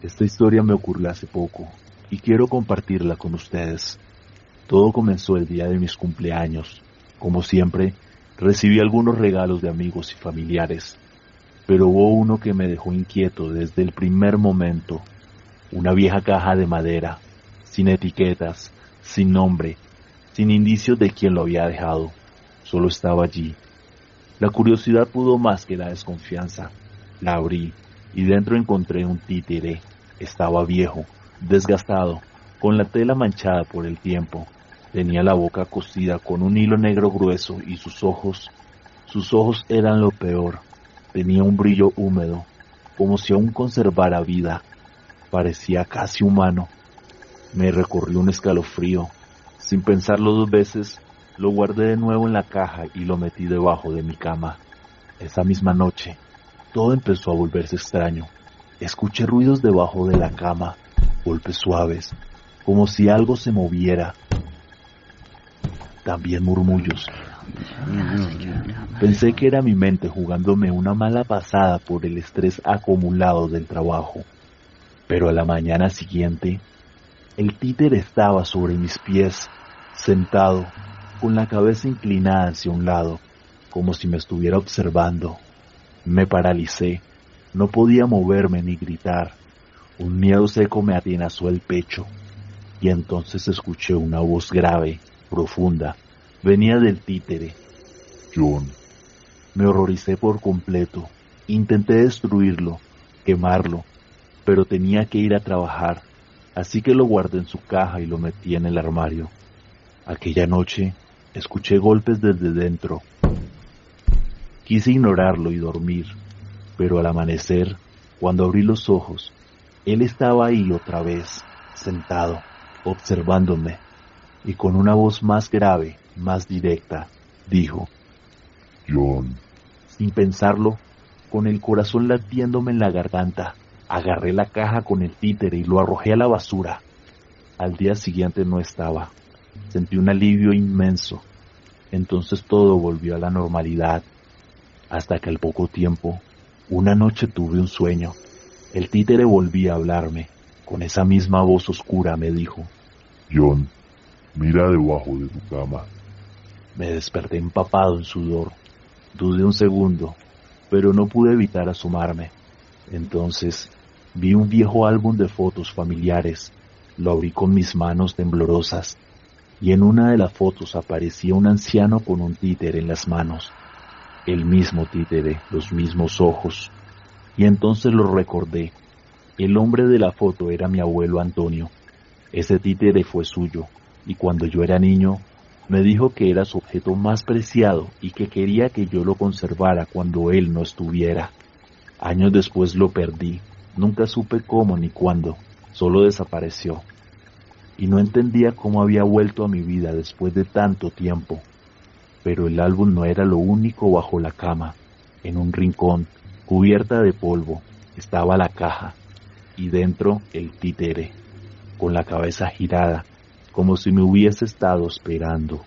Esta historia me ocurrió hace poco y quiero compartirla con ustedes. Todo comenzó el día de mis cumpleaños. Como siempre, recibí algunos regalos de amigos y familiares, pero hubo uno que me dejó inquieto desde el primer momento. Una vieja caja de madera, sin etiquetas, sin nombre, sin indicios de quién lo había dejado. Solo estaba allí. La curiosidad pudo más que la desconfianza. La abrí y dentro encontré un títere. Estaba viejo, desgastado, con la tela manchada por el tiempo. Tenía la boca cosida con un hilo negro grueso y sus ojos eran lo peor. Tenía un brillo húmedo, como si aún conservara vida. Parecía casi humano. Me recorrió un escalofrío. Sin pensarlo dos veces, lo guardé de nuevo en la caja y lo metí debajo de mi cama. Esa misma noche, todo empezó a volverse extraño. Escuché ruidos debajo de la cama, golpes suaves, como si algo se moviera. También murmullos. Pensé que era mi mente jugándome una mala pasada por el estrés acumulado del trabajo. Pero a la mañana siguiente, el títere estaba sobre mis pies, sentado, con la cabeza inclinada hacia un lado, como si me estuviera observando. Me paralicé, no podía moverme ni gritar. Un miedo seco me atenazó el pecho, y entonces escuché una voz grave, profunda. Venía del títere. John, Me horroricé por completo. Intenté destruirlo, quemarlo, pero tenía que ir a trabajar, así que lo guardé en su caja y lo metí en el armario. Aquella noche, escuché golpes desde dentro. Quise ignorarlo y dormir, pero al amanecer, cuando abrí los ojos, él estaba ahí otra vez, sentado, observándome, y con una voz más grave, más directa, dijo: John, sin pensarlo, con el corazón latiéndome en la garganta, agarré la caja con el títere y lo arrojé a la basura. Al día siguiente no estaba. Sentí un alivio inmenso. Entonces todo volvió a la normalidad, hasta que al poco tiempo, una noche tuve un sueño. El títere volvía a hablarme. Con esa misma voz oscura me dijo: John, mira debajo de tu cama. Me desperté empapado en sudor. Dudé un segundo, pero no pude evitar asomarme. Entonces vi un viejo álbum de fotos familiares. Lo abrí con mis manos temblorosas, y en una de las fotos aparecía un anciano con un títere en las manos. El mismo títere, los mismos ojos. Y entonces lo recordé. El hombre de la foto era mi abuelo Antonio. Ese títere fue suyo, y cuando yo era niño, me dijo que era su objeto más preciado y que quería que yo lo conservara cuando él no estuviera. Años después lo perdí. Nunca supe cómo ni cuándo. Solo desapareció. Y no entendía cómo había vuelto a mi vida después de tanto tiempo. Pero el álbum no era lo único bajo la cama. En un rincón, cubierta de polvo, estaba la caja, y dentro el títere, con la cabeza girada, como si me hubiese estado esperando.